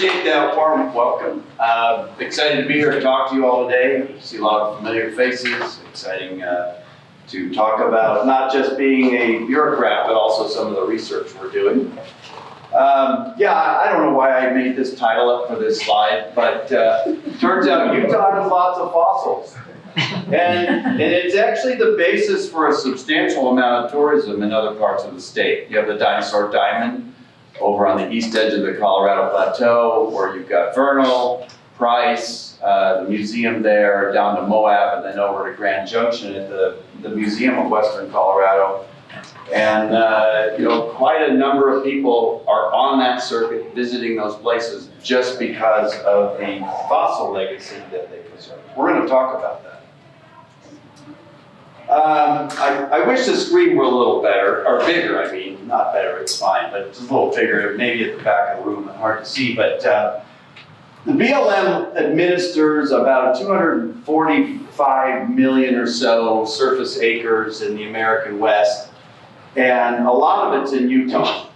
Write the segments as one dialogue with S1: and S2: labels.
S1: appreciate that warm welcome. Excited to be here to talk to you all today. See a lot of familiar faces. Exciting to talk about not just being a bureaucrat, but also some of the research we're doing. Yeah, I don't know why I made this title up for this slide, but turns out Utah has lots of fossils. And it's actually the basis for a substantial amount of tourism in other parts of the state. You have the Dinosaur Diamond over on the east edge of the Colorado Plateau, where you've got Vernal, Price, the museum there, down to Moab, and then over to Grand Junction at the Museum of Western Colorado. And you know, quite a number of people are on that circuit visiting those places just because of the fossil legacy that they preserve. We're going to talk about that. I wish the screen were a little better, or bigger, I mean, not better, it's fine, but just a little bigger, maybe at the back of the room, hard to see, but the BLM administers about 245 million or so surface acres in the American West, and a lot of it's in Utah,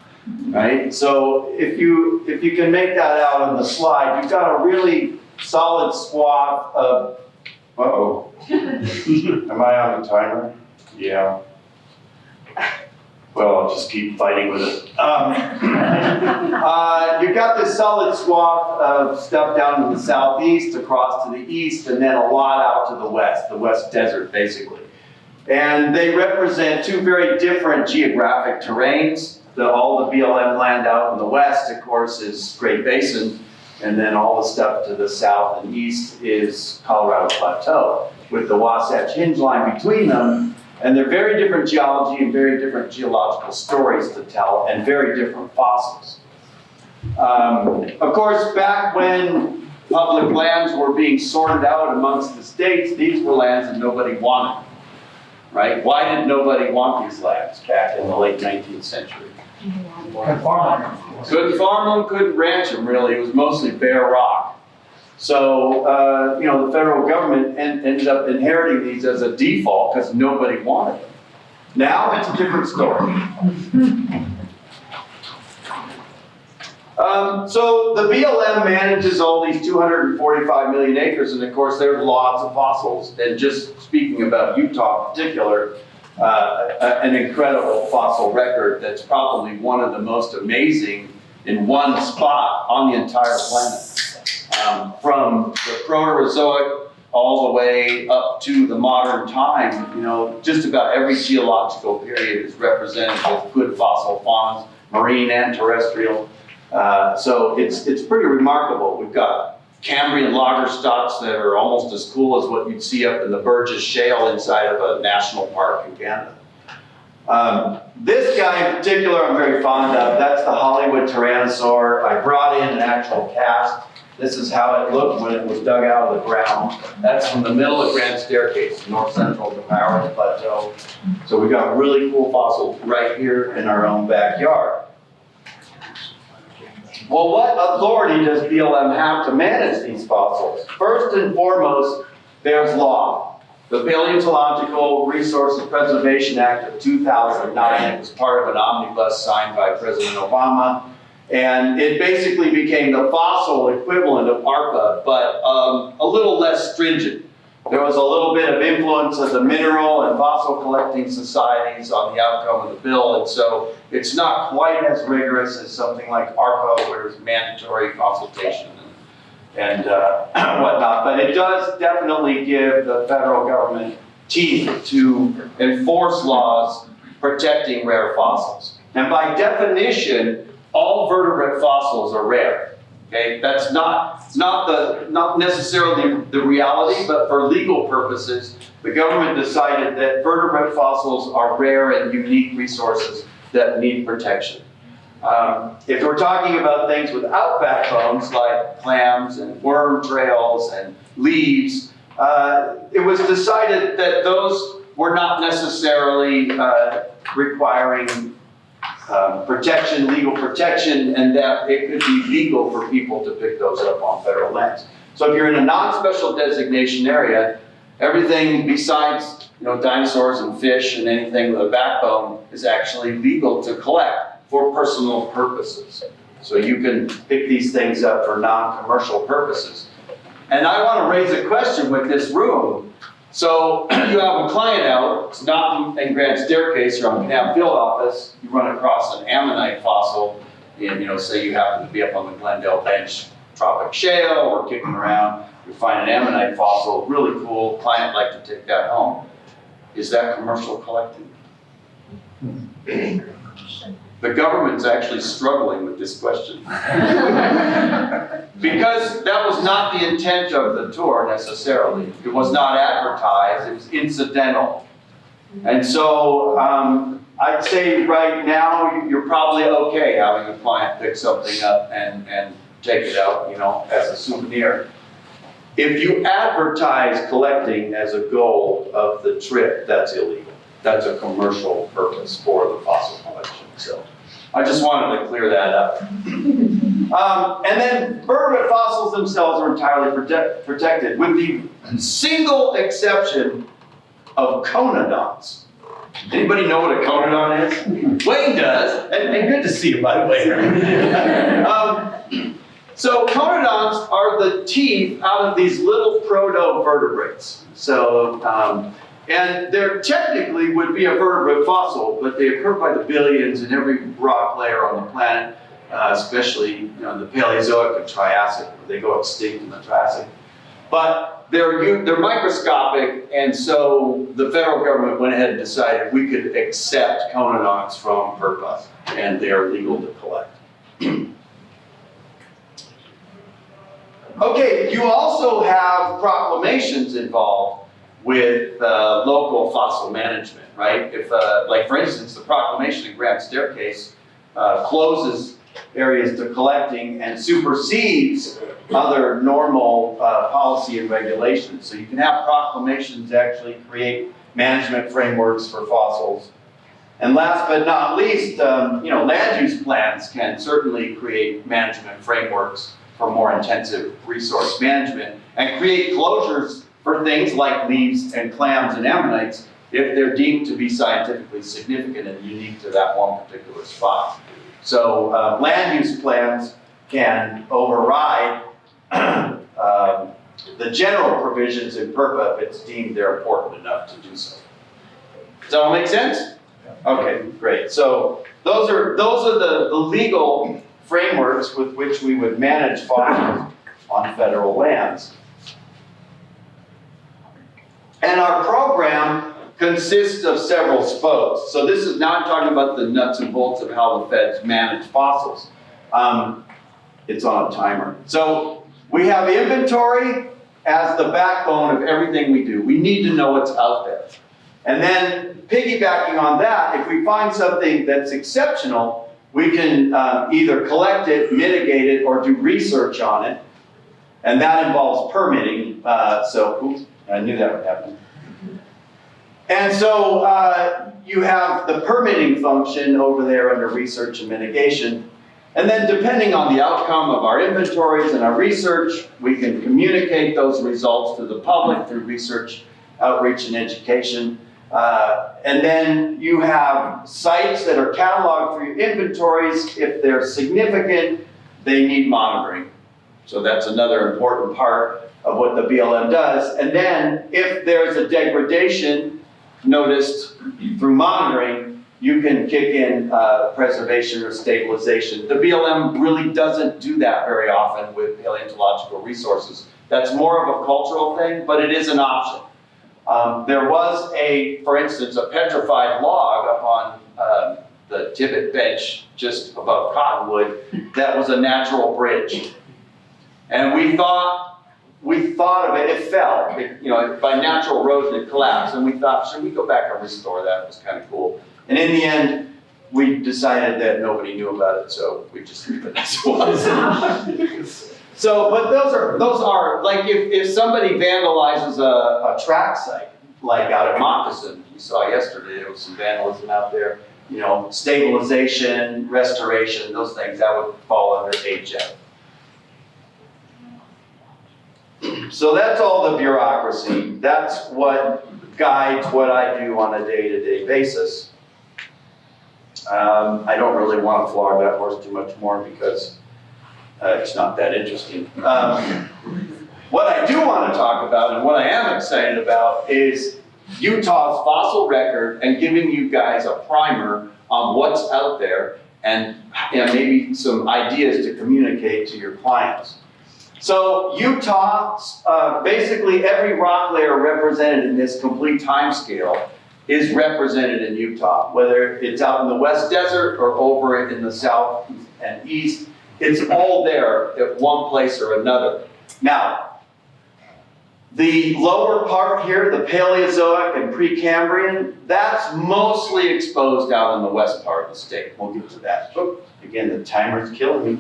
S1: right? So if you can make that out on the slide, you've got a really solid swath of, uh-oh. Am I on the timer? Yeah. Well, I'll just keep fighting with it. You've got this solid swath of stuff down in the southeast, across to the east, and then a lot out to the West Desert, basically. And they represent two very different geographic terrains. All the BLM land out in the west, of course, is Great Basin. And then all the stuff to the south and east is Colorado Plateau, with the Wasatch Hinge Line between them. And they're very different geology and very different geological stories to tell, and very different fossils. Of course, back when public lands were being sorted out amongst the states, these were lands that nobody wanted, right? Why did nobody want these lands back in the late 19th century? Couldn't farm them, couldn't ranch them, really. It was mostly bare rock. So, you know, the federal government ended up inheriting these as a default because nobody wanted them. Now it's a different story. So the BLM manages all these 245 million acres, and of course there's lots of fossils. And just speaking about Utah in particular, an incredible fossil record that's probably one of the most amazing in one spot on the entire planet. From the Proterozoic all the way up to the modern time, you know, just about every geological period is represented with good fossil faunas, marine and terrestrial. So it's pretty remarkable. We've got Cambrian lagerstocks that are almost as cool as what you'd see up in the Burgess Shale inside of a national park in Canada. This guy in particular I'm very fond of. That's the Hollywood Tyrannosaur. I brought in an actual cast. This is how it looked when it was dug out of the ground. That's from the middle of Grand Staircase, north central of the Powers Plateau. So we've got really cool fossils right here in our own backyard. Well, what authority does BLM have to manage these fossils? First and foremost, there's law. The Paleontological Resources Preservation Act of 2009, it was part of an omnibus signed by President Obama, and it basically became the fossil equivalent of ARPA, but a little less stringent. There was a little bit of influence of the mineral and fossil collecting societies on the outcome of the bill, and so it's not quite as rigorous as something like ARPA, where there's mandatory consultation and whatnot, but it does definitely give the federal government teeth to enforce laws protecting rare fossils. And by definition, all vertebrate fossils are rare. Okay, that's not necessarily the reality, but for legal purposes, the government decided that vertebrate fossils are rare and unique resources that need protection. If we're talking about things without backbones, like clams and worm trails and leaves, it was decided that those were not necessarily requiring protection, legal protection, and that it could be legal for people to pick those up on federal lands. So if you're in a non-special designation area, everything besides, you know, dinosaurs and fish and anything with a backbone is actually legal to collect for personal purposes. So you can pick these things up for non-commercial purposes. And I want to raise a question with this room. So you have a client out, it's not in Grand Staircase, you're on the Canal Field office, you run across an ammonite fossil, and say you happen to be up on the Glendale Bench, Tropic Shale, or kicking around, you find an ammonite fossil, really cool, client like to take that home. Is that commercial collecting? The government's actually struggling with this question. Because that was not the intent of the tour necessarily. It was not advertised, it was incidental. And so I'd say right now you're probably okay having a client pick something up and take it out, as a souvenir. If you advertise collecting as a goal of the trip, that's illegal. That's a commercial purpose for the fossil collection. So I just wanted to clear that up. And then vertebrate fossils themselves are entirely protected, with the single exception of conodonts. Anybody know what a conodont is? Wayne does, and good to see you, by the way. So conodonts are the teeth out of these little proto-vertebrates. So, and there technically would be a vertebrate fossil, but they occur by the billions in every rock layer on the planet, especially the Paleozoic and Triassic. They go extinct in the Triassic. But they're microscopic, and so the federal government went ahead and decided we could accept conodonts from FERPA, and they are legal to collect. Okay, you also have proclamations involved with local fossil management, right? If, like for instance, the proclamation in Grand Staircase closes areas to collecting and supersedes other normal policy and regulations. So you can have proclamations actually create management frameworks for fossils. And last but not least, land use plans can certainly create management frameworks for more intensive resource management and create closures for things like leaves and clams and ammonites if they're deemed to be scientifically significant and unique to that one particular spot. So land use plans can override the general provisions in PERPA if it's deemed they're important enough to do so. Does that all make sense? Okay, great. So those are the legal frameworks with which we would manage fossils on federal lands. And our program consists of several spokes. So this is not talking about the nuts and bolts of how the feds manage fossils. It's on a timer. So we have inventory as the backbone of everything we do. We need to know what's out there. And then piggybacking on that, if we find something that's exceptional, we can either collect it, mitigate it, or do research on it. And that involves permitting. Oops, I knew that would happen. And so you have the permitting function over there under research and mitigation. And then depending on the outcome of our inventories and our research, we can communicate those results to the public through research, outreach, and education. And then you have sites that are cataloged for your inventories. If they're significant, they need monitoring. So that's another important part of what the BLM does. And then if there's a degradation noticed through monitoring, you can kick in preservation or stabilization. The BLM really doesn't do that very often with paleontological resources. That's more of a cultural thing, but it is an option. There was for instance, a petrified log up on the Tibbet Bench just above Cottonwood that was a natural bridge. And we thought of it, it fell. By natural erosion it collapsed, and we thought, should we go back and restore that? It was kind of cool. And in the end, we decided that nobody knew about it, so we just leave it as it was. So, but those are like if somebody vandalizes a track site, like out at Moccasin, you saw yesterday, there was some vandalism out there, stabilization, restoration, those things, that would fall under HF. So that's all the bureaucracy. That's what guides what I do on a day-to-day basis. I don't really want to flog that horse too much more because it's not that interesting. What I do want to talk about and what I am excited about is Utah's fossil record and giving you guys a primer on what's out there and maybe some ideas to communicate to your clients. So Utah, basically every rock layer represented in this complete time scale is represented in Utah, whether it's out in the West Desert or over in the South and East, it's all there at one place or another. Now, the lower part here, the Paleozoic and Precambrian, that's mostly exposed out in the west part of the state. We'll get to that. Oh, again, the timer's killing me.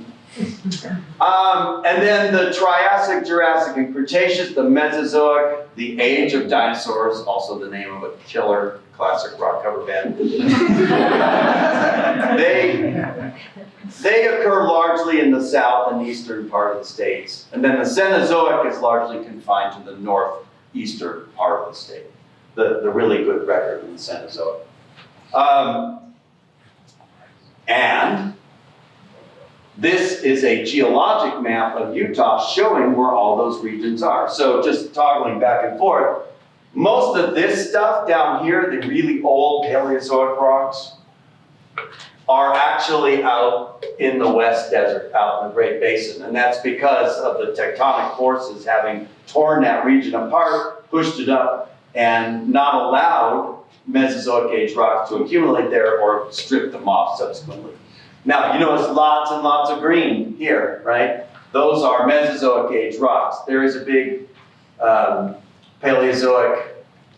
S1: And then the Triassic, Jurassic, and Cretaceous, the Mesozoic, the Age of Dinosaurs, also the name of a killer classic rock cover band. They occur largely in the south and eastern part of the states. And then the Cenozoic is largely confined to the northeastern part of the state. The really good record in the Cenozoic. And this is a geologic map of Utah showing where all those regions are. So just toggling back and forth, most of this stuff down here, the really old Paleozoic rocks, are actually out in the West Desert, out in the Great Basin. And that's because of the tectonic forces having torn that region apart, pushed it up, and not allowed Mesozoic age rocks to accumulate there or strip them off subsequently. Now, you notice lots and lots of green here, right? Those are Mesozoic age rocks. There is a big Paleozoic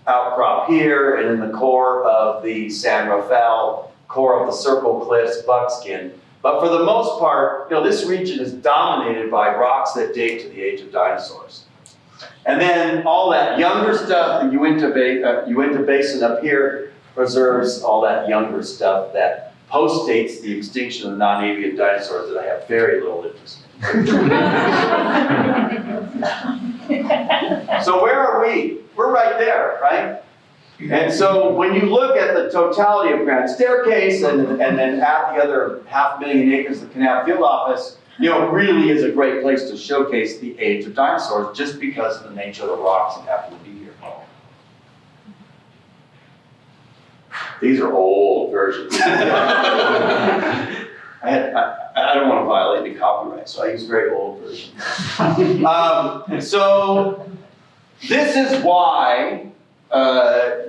S1: outcrop here and in the core of the San Rafael, core of the Circle Cliffs, Buckskin. But for the most part, this region is dominated by rocks that date to the age of dinosaurs. And then all that younger stuff, the Uinta Basin up here, preserves all that younger stuff that postdates the extinction of the non-avian dinosaurs that I have very little interest in. So where are we? We're right there, right? And so when you look at the totality of Grand Staircase and then at the other 500,000 acres of the Kanab Field Office, really is a great place to showcase the age of dinosaurs just because of the nature of the rocks that happen to be here. These are old versions. I don't want to violate any copyright, so I use very old versions. So this is why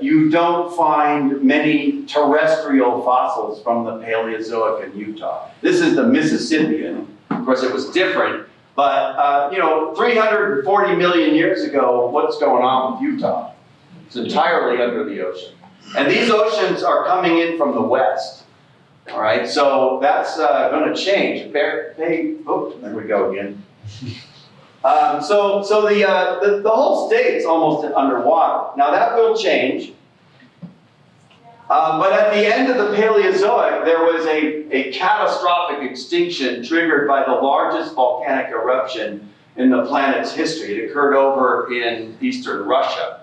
S1: you don't find many terrestrial fossils from the Paleozoic in Utah. This is the Mississippian. Of course, it was different, but 340 million years ago, what's going on with Utah? It's entirely under the ocean. And these oceans are coming in from the west. All right, so that's going to change. There we go again. So the whole state's almost underwater. Now that will change. But at the end of the Paleozoic, there was a catastrophic extinction triggered by the largest volcanic eruption in the planet's history. It occurred over in eastern Russia.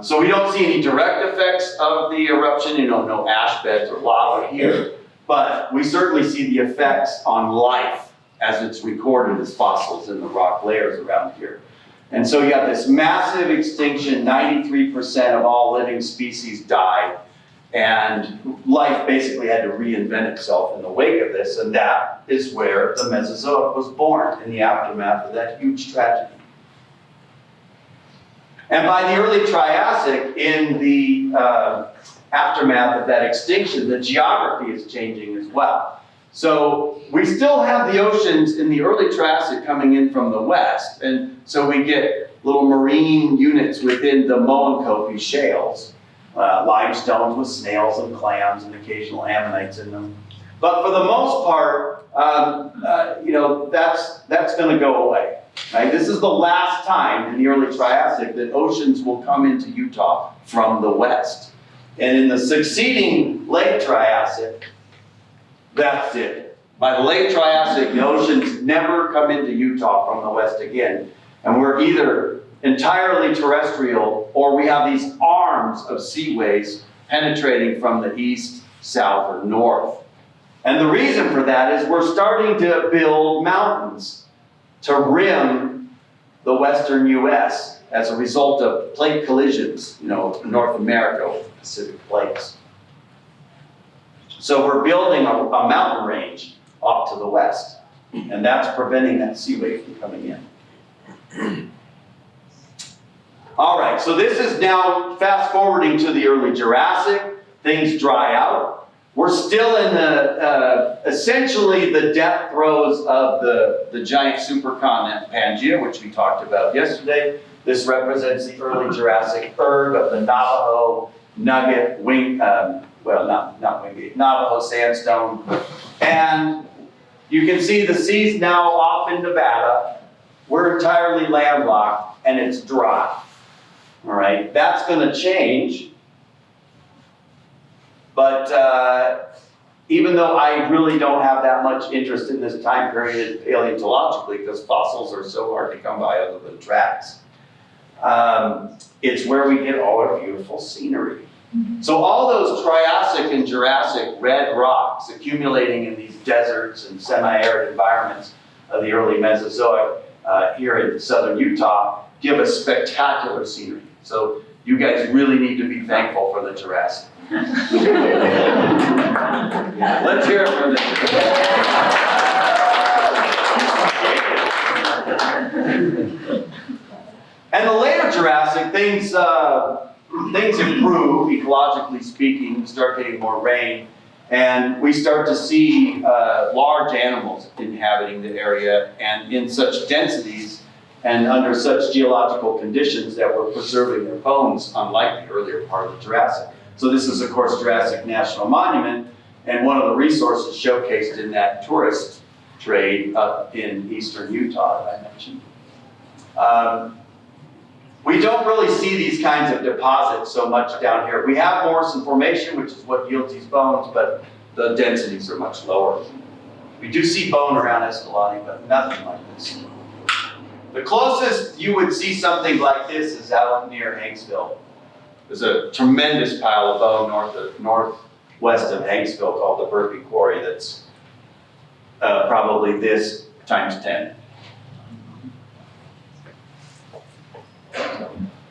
S1: So we don't see any direct effects of the eruption, no ash beds or lava here, but we certainly see the effects on life as it's recorded as fossils in the rock layers around here. And so you have this massive extinction, 93% of all living species died, and life basically had to reinvent itself in the wake of this, and that is where the Mesozoic was born, in the aftermath of that huge tragedy. And by the early Triassic, in the aftermath of that extinction, the geography is changing as well. So we still have the oceans in the early Triassic coming in from the west, and so we get little marine units within the Moenkopi shales, limestones with snails and clams and occasional ammonites in them. But for the most part, that's going to go away. Right? This is the last time in the early Triassic that oceans will come into Utah from the west. And in the succeeding late Triassic, that's it. By the late Triassic, the oceans never come into Utah from the west again. And we're either entirely terrestrial or we have these arms of seaways penetrating from the east south, or north. And the reason for that is we're starting to build mountains to rim the western US as a result of plate collisions, North America with the Pacific plates. So we're building a mountain range off to the west, and that's preventing that sea wave from coming in. All right, so this is now fast forwarding to the early Jurassic. Things dry out. We're still in the, essentially the death throes of the giant supercontinent Pangaea, which we talked about yesterday. This represents the early Jurassic erg of the Navajo, Nugget, not Wingate, Navajo sandstone. And you can see the sea's now off in Nevada. We're entirely landlocked and it's dry. All right, that's going to change. But even though I really don't have that much interest in this time period paleontologically, because fossils are so hard to come by other than tracks, it's where we get all our beautiful scenery. So all those Triassic and Jurassic red rocks accumulating in these deserts and semi-arid environments of the early Mesozoic here in southern Utah give us spectacular scenery. So you guys really need to be thankful for the Jurassic. Yeah, let's hear it for them. And the later Jurassic, things improve, ecologically speaking. We start getting more rain, and we start to see large animals inhabiting the area, and in such densities and under such geological conditions that we're preserving their bones, unlike the earlier part of the Jurassic. So this is, of course, Jurassic National Monument, and one of the resources showcased in that tourist trade up in eastern Utah that I mentioned. We don't really see these kinds of deposits so much down here. We have Morrison Formation, which is what yields these bones, but the densities are much lower. We do see bone around Escalante, but nothing like this. The closest you would see something like this is out near Hanksville. There's a tremendous pile of bone northwest of Hanksville called the Burpee Quarry that's probably this times 10.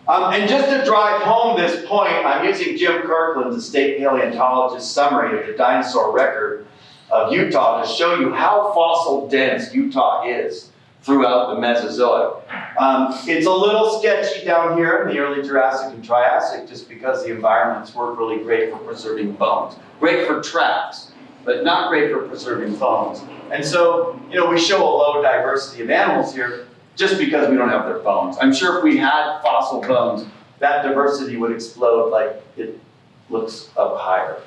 S1: And just to drive home this point, I'm using Jim Kirkland's, the state paleontologist, summary of the dinosaur record of Utah to show you how fossil dense Utah is throughout the Mesozoic. It's a little sketchy down here in the early Jurassic and Triassic just because the environments weren't really great for preserving bones. Great for tracks, but not great for preserving bones. And so, we show a low diversity of animals here just because we don't have their bones. I'm sure if we had fossil bones, that diversity would explode like it looks up higher.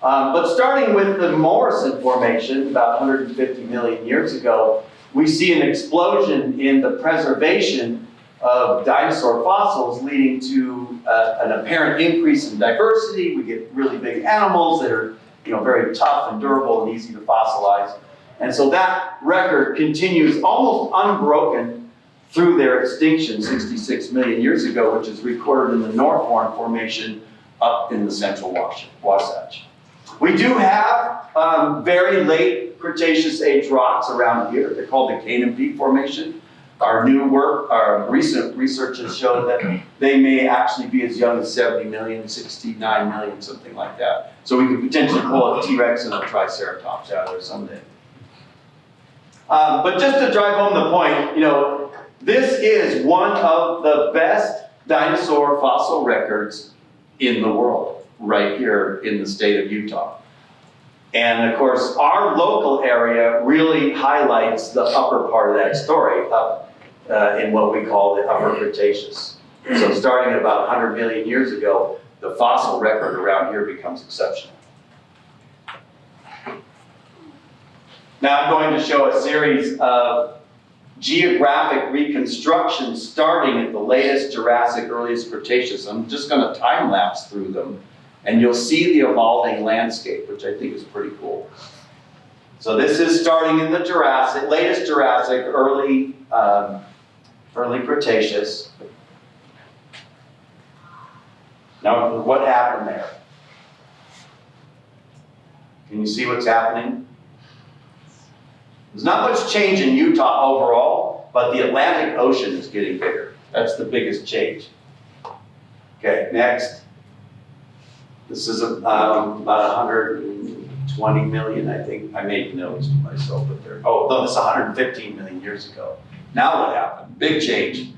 S1: But starting with the Morrison Formation about 150 million years ago, we see an explosion in the preservation of dinosaur fossils leading to an apparent increase in diversity. We get really big animals that are very tough and durable and easy to fossilize. And so that record continues almost unbroken through their extinction 66 million years ago, which is recorded in the North Horn Formation up in the central Wasatch. We do have very late Cretaceous age rocks around here. They're called the Canaan Peak Formation. Our new work, our recent research has shown that they may actually be as young as 70 million, 69 million, something like that. So we could potentially pull a T-Rex and a Triceratops out of there someday. But just to drive home the point, this is one of the best dinosaur fossil records in the world, right here in the state of Utah. And of course, our local area really highlights the upper part of that story, up in what we call the Upper Cretaceous. So starting at about 100 million years ago, the fossil record around here becomes exceptional. Now I'm going to show a series of geographic reconstructions starting at the latest Jurassic, earliest Cretaceous. I'm just going to time lapse through them, and you'll see the evolving landscape, which I think is pretty cool. So this is starting in the Jurassic, latest Jurassic, early Cretaceous. Now, what happened there? Can you see what's happening? There's not much change in Utah overall, but the Atlantic Ocean is getting bigger. That's the biggest change. Okay, next. This is about 120 million, I think. I made notes to myself, but there. Oh, no, this is 115 million years ago. Now what happened? Big change.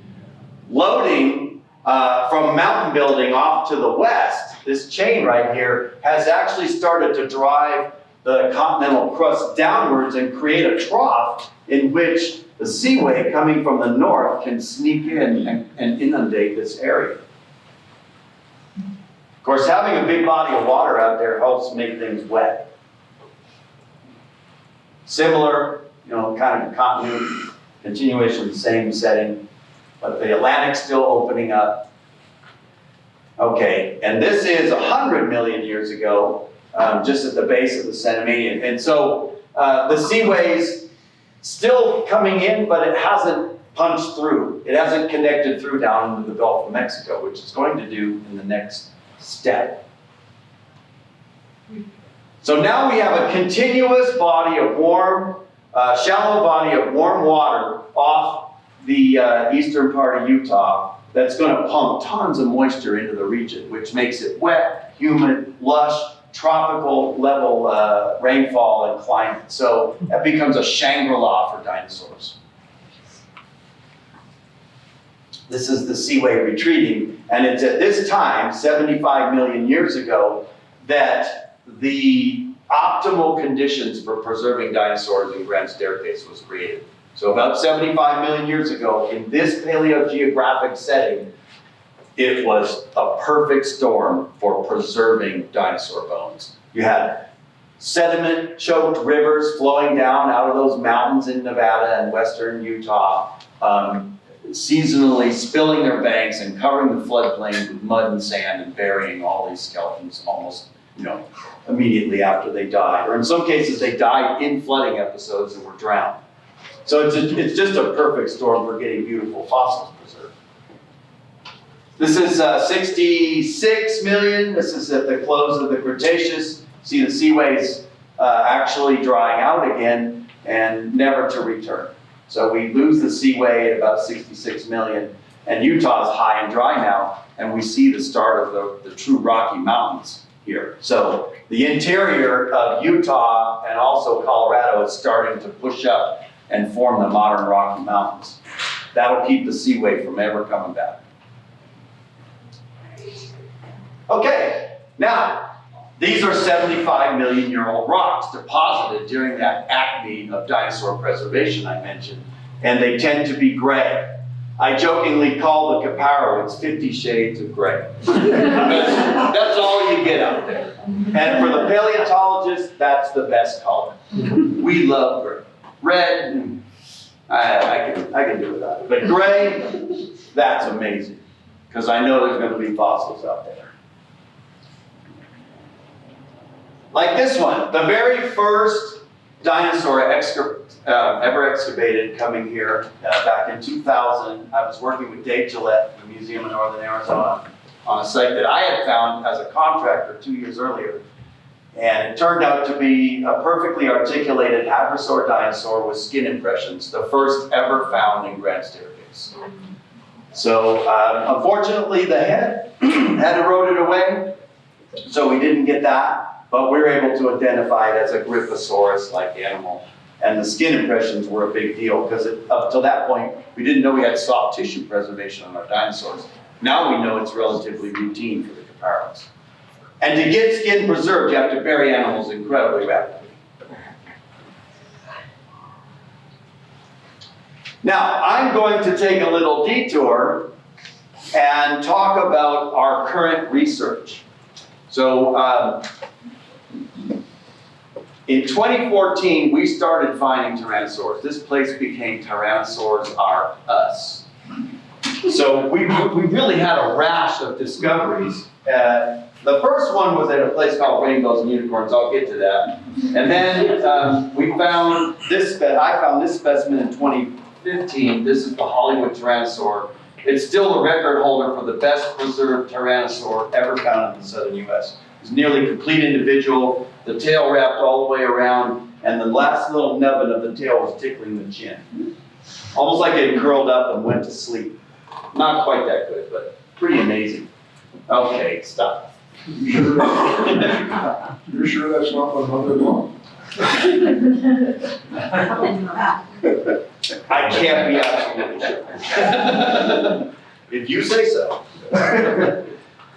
S1: Loading from mountain building off to the west, this chain right here has actually started to drive the continental crust downwards and create a trough in which the seaway coming from the north can sneak in and inundate this area. Of course, having a big body of water out there helps make things wet. Similar, kind of continuity, continuation, same setting, but the Atlantic's still opening up. Okay, and this is 100 million years ago, just at the base of the Cenomanian. And so the seaway's still coming in, but it hasn't punched through. It hasn't connected through down into the Gulf of Mexico, which it's going to do in the next step. So now we have a continuous body of warm, shallow body of warm water off the eastern part of Utah that's going to pump tons of moisture into the region, which makes it wet, humid, lush, tropical level rainfall and climate. So that becomes a Shangri-La for dinosaurs. This is the seaway retreating, and it's at this time, 75 million years ago, that the optimal conditions for preserving dinosaurs in Grand Staircase was created. So about 75 million years ago, in this paleogeographic setting, it was a perfect storm for preserving dinosaur bones. You had sediment-choked rivers flowing down out of those mountains in Nevada and western Utah, seasonally spilling their banks and covering the floodplain with mud and sand and burying all these skeletons almost, immediately after they died. Or in some cases, they died in flooding episodes and were drowned. So it's just a perfect storm for getting beautiful fossils preserved. This is 66 million. This is at the close of the Cretaceous. See the seaways actually drying out again and never to return. So we lose the seaway at about 66 million, and Utah's high and dry now, and we see the start of the true Rocky Mountains here. So the interior of Utah and also Colorado is starting to push up and form the modern Rocky Mountains. That'll keep the seaway from ever coming back. Okay, now, these are 75 million year old rocks deposited during that acme of dinosaur preservation I mentioned, and they tend to be gray. I jokingly call the Caparo, it's 50 shades of gray. That's all you get out there. And for the paleontologist, that's the best color. We love gray. Red, I can do without it. But gray, that's amazing, because I know there's going to be fossils out there. Like this one, the very first dinosaur ever excavated coming here back in 2000. I was working with Dave Gillette at the Museum of Northern Arizona on a site that I had found as a contractor 2 years earlier. And it turned out to be a perfectly articulated hadrosaur dinosaur with skin impressions, the first ever found in Grand Staircase. So unfortunately the head had eroded away, so we didn't get that. But we were able to identify it as a Gryphosaurus-like animal. And the skin impressions were a big deal, because up till that point, we didn't know we had soft tissue preservation on our dinosaurs. Now we know it's relatively routine for the Caparos. And to get skin preserved, you have to bury animals incredibly rapidly. Now, I'm going to take a little detour and talk about our current research. So, in 2014, we started finding tyrannosaurs. This place became Tyrannosaurs Are Us. So we really had a rash of discoveries. The first one was at a place called Rainbows and Unicorns. I'll get to that. And then we found this. I found this specimen in 2015. This is the Hollywood Tyrannosaur. It's still the record holder for the best preserved Tyrannosaur ever found in the southern U.S. It's a nearly complete individual. the tail wrapped all the way around, and the last little nubbin of the tail was tickling the chin. Almost like it curled up and went to sleep. Not quite that good, but pretty amazing. Okay, stop.
S2: You're sure that's not my mother-in-law?
S1: I can't be absolutely sure. If you say so.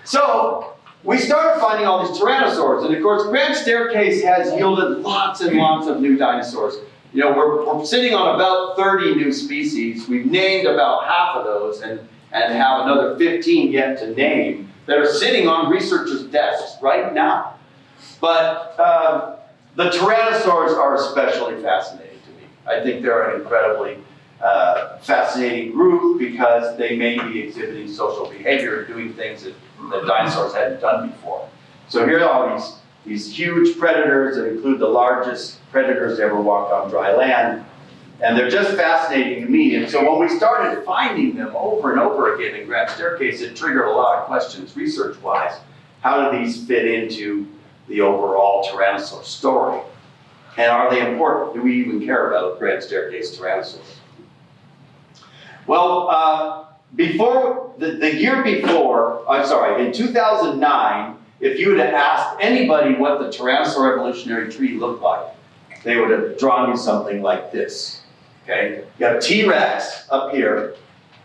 S1: So, we started finding all these tyrannosaurs, and of course, Grand Staircase has yielded lots and lots of new dinosaurs. You know, we're sitting on about 30 new species. We've named about half of those, and have another 15 yet to name that are sitting on researchers' desks right now. But the tyrannosaurs are especially fascinating to me. I think they're an incredibly fascinating group because they may be exhibiting social behavior and doing things that dinosaurs hadn't done before. So here are these huge predators that include the largest predators that ever walked on dry land. And they're just fascinating to me. And so when we started finding them over and over again in Grand Staircase, it triggered a lot of questions research-wise. How do these fit into the overall Tyrannosaur story? And are they important? Do we even care about Grand Staircase Tyrannosaurs? Well, the year before, I'm sorry, in 2009, if you would have asked anybody what the Tyrannosaur evolutionary tree looked like, they would have drawn you something like this. Okay, you have T-Rex up here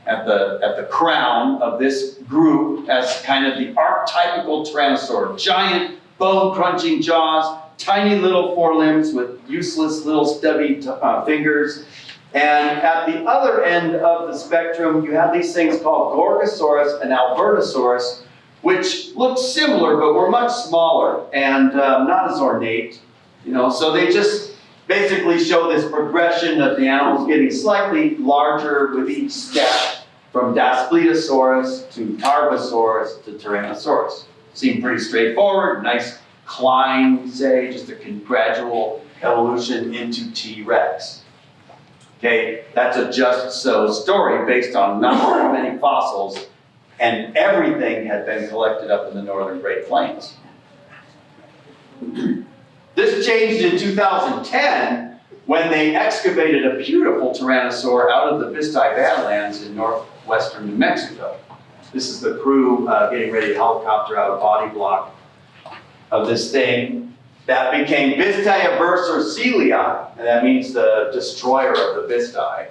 S1: at the crown of this group as kind of the archetypical Tyrannosaur. Giant bone-crunching jaws, tiny little forelimbs with useless little stubby fingers. And at the other end of the spectrum, you have these things called Gorgosaurus and Albertosaurus, which look similar, but were much smaller and not as ornate. You know, so they just basically show this progression of the animals getting slightly larger with each step, from Daspletosaurus to Tarbosaurus to Tyrannosaurus. Seemed pretty straightforward, nice climb, say, just a gradual evolution into T-Rex. Okay, that's a just so story based on not very many fossils, and everything had been collected up in the northern Great Plains. This changed in 2010 when they excavated a beautiful tyrannosaur out of the Bisti Badlands in northwestern New Mexico. This is the crew getting ready to helicopter out a body block of this thing that became Bistiaversa celii, and that means the destroyer of the Bisti.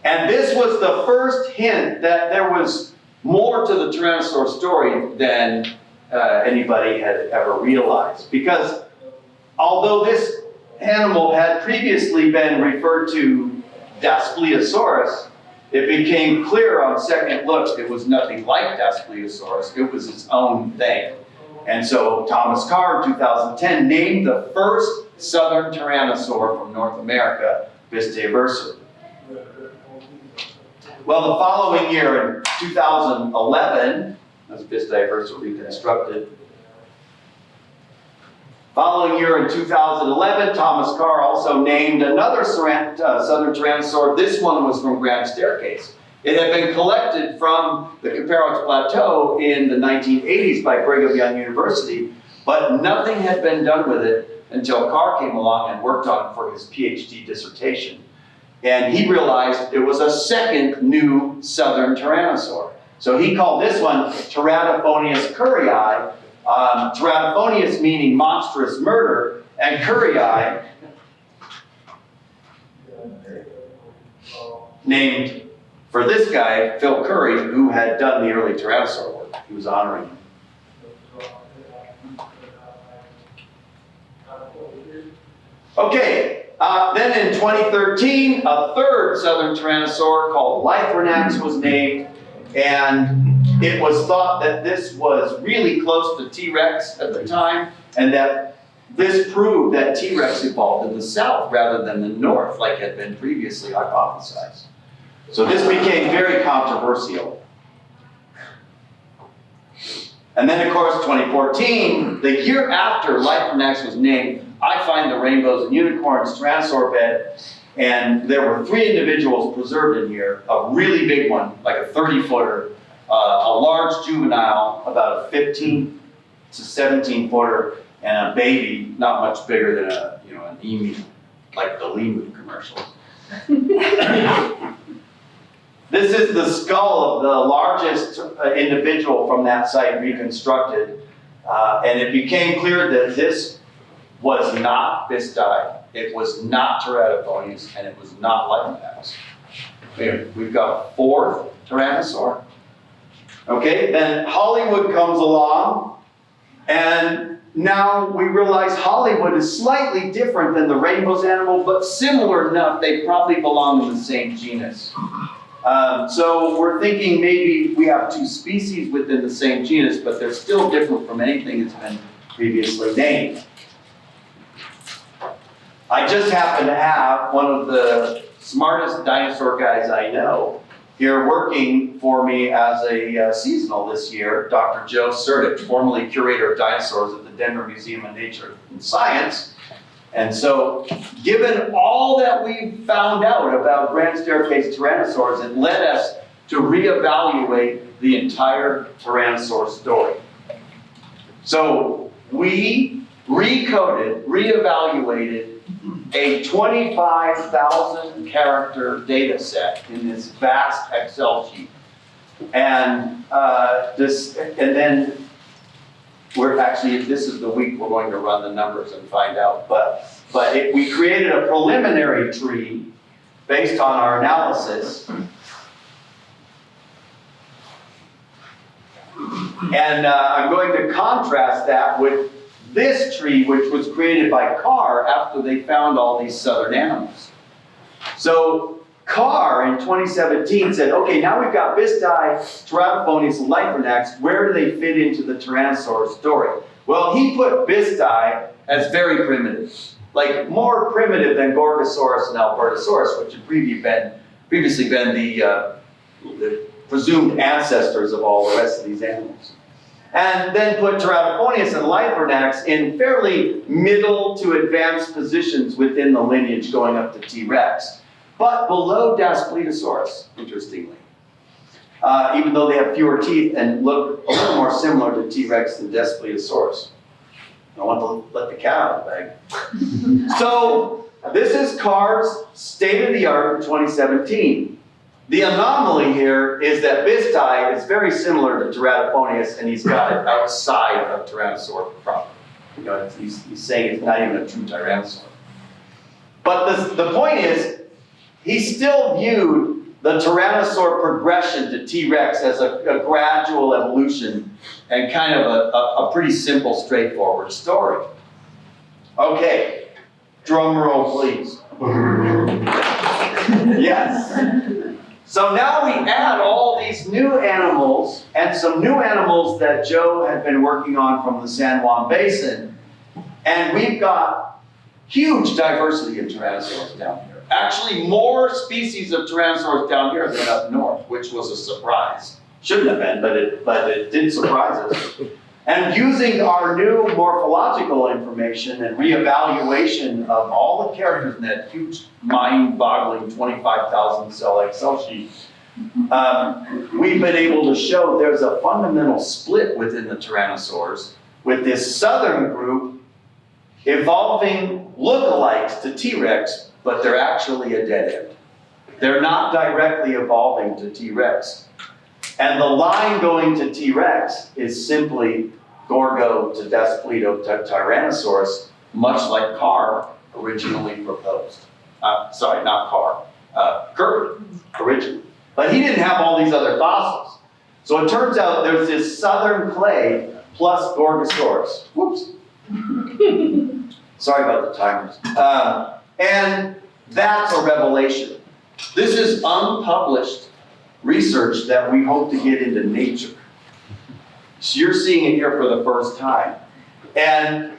S1: And this was the first hint that there was more to the Tyrannosaur story than anybody had ever realized. Because although this animal had previously been referred to Daspletosaurus, it became clear on second look it was nothing like Daspletosaurus. It was its own thing. And so Thomas Carr in 2010 named the first southern tyrannosaur from North America, Bistiaversa. Well, the following year in 2011, as Bistiaversa reconstructed, following year in 2011, Thomas Carr also named another southern tyrannosaur. This one was from Grand Staircase. It had been collected from the Caperos Plateau in the 1980s by Brigham Young University, but nothing had been done with it until Carr came along and worked on it for his PhD dissertation. And he realized it was a second new southern tyrannosaur. So he called this one Tyrannophonius currii, Tyrannophonius meaning monstrous murder, and currii named for this guy, Phil Currie, who had done the early Tyrannosaur work. He was honoring him. Okay, then in 2013, a third southern tyrannosaur called Lythronax was named, and it was thought that this was really close to T-Rex at the time, and that this proved that T-Rex evolved in the south rather than the north, like had been previously hypothesized. So this became very controversial. And then, of course, 2014, the year after Lythronax was named, I find the Rainbows and Unicorns Tyrannosaur bed, and there were 3 individuals preserved in here. A really big one, like a 30-footer, a large juvenile, about a 15 to 17-footer, and a baby not much bigger than an emu, like the lemur commercials. This is the skull of the largest individual from that site reconstructed, and it became clear that this was not Bisti, it was not Teratophonius, and it was not Lycopex. We've got a fourth Tyrannosaur. Okay, then Hollywood comes along, and now we realize Hollywood is slightly different than the Rainbow's animal, but similar enough, they probably belong in the same genus. So we're thinking maybe we have two species within the same genus, but they're still different from anything that's been previously named. I just happen to have one of the smartest dinosaur guys I know here working for me as a seasonal this year, Dr. Joe Sertic, formerly curator of dinosaurs at the Denver Museum of Nature and Science. And so, given all that we found out about Grand Staircase Tyrannosaurs, it led us to reevaluate the entire Tyrannosaur story. So, we recoded, reevaluated a 25,000 character data set in this vast Excel sheet. And then this is the week we're going to run the numbers and find out. But we created a preliminary tree based on our analysis. And I'm going to contrast that with this tree, which was created by Carr after they found all these southern animals. So Carr in 2017 said, okay, now we've got Bisti, Teratophonius, and Lythronax. Where do they fit into the Tyrannosaur story? Well, he put Bisti as very primitive, like more primitive than Gorgosaurus and Albertosaurus, which had previously been the presumed ancestors of all the rest of these animals. And then put Teratophonius and Lythronax in fairly middle to advanced positions within the lineage going up to T-Rex, but below Daspletosaurus, interestingly. Even though they have fewer teeth and look a little more similar to T-Rex than Daspletosaurus. I want to let the cat out of the bag. So, this is Carr's state-of-the-art in 2017. The anomaly here is that Bisti is very similar to Teratophonius, and he's got it outside of Tyrannosaur proper. He's saying it's not even a true Tyrannosaur. But the point is, he still viewed the Tyrannosaur progression to T-Rex as a gradual evolution and kind of a pretty simple, straightforward story. Okay, drum roll, please. Yes. So now we add all these new animals and some new animals that Joe had been working on from the San Juan Basin, and we've got huge diversity of Tyrannosaurs down here. Actually, more species of Tyrannosaurs down here than up north, which was a surprise. Shouldn't have been, but it did surprise us. And using our new morphological information and reevaluation of all the characters in that huge, mind-boggling 25,000 cell Excel sheet, we've been able to show there's a fundamental split within the Tyrannosaurs, with this southern group evolving lookalikes to T-Rex, but they're actually a dead end. They're not directly evolving to T-Rex. And the line going to T-Rex is simply Gorgo to Daspleto to Tyrannosaurus, much like Carr originally proposed. Sorry, not Carr, Kirby originally. But he didn't have all these other fossils. So it turns out there's this southern clade plus Gorgosaurus. Whoops. Sorry about the timers. And that's a revelation. This is unpublished research that we hope to get into Nature. So you're seeing it here for the first time. And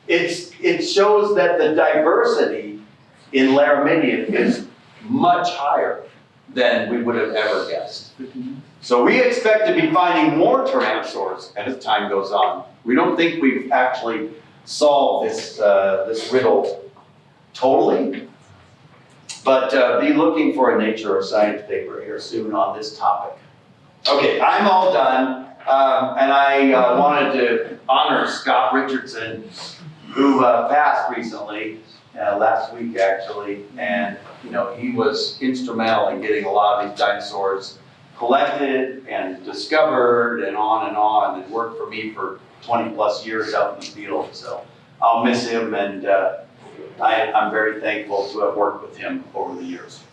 S1: it shows that the diversity in Laramidian is much higher than we would have ever guessed. So we expect to be finding more Tyrannosaurs as time goes on. We don't think we've actually solved this riddle totally, but be looking for a Nature or Science paper here soon on this topic. Okay, I'm all done. And I wanted to honor Scott Richardson, who passed recently, last week actually. And, you know, he was instrumental in getting a lot of these dinosaurs collected and discovered and on, and worked for me for 20 plus years out in the field. So I'll miss him, and I'm very thankful to have worked with him over the years.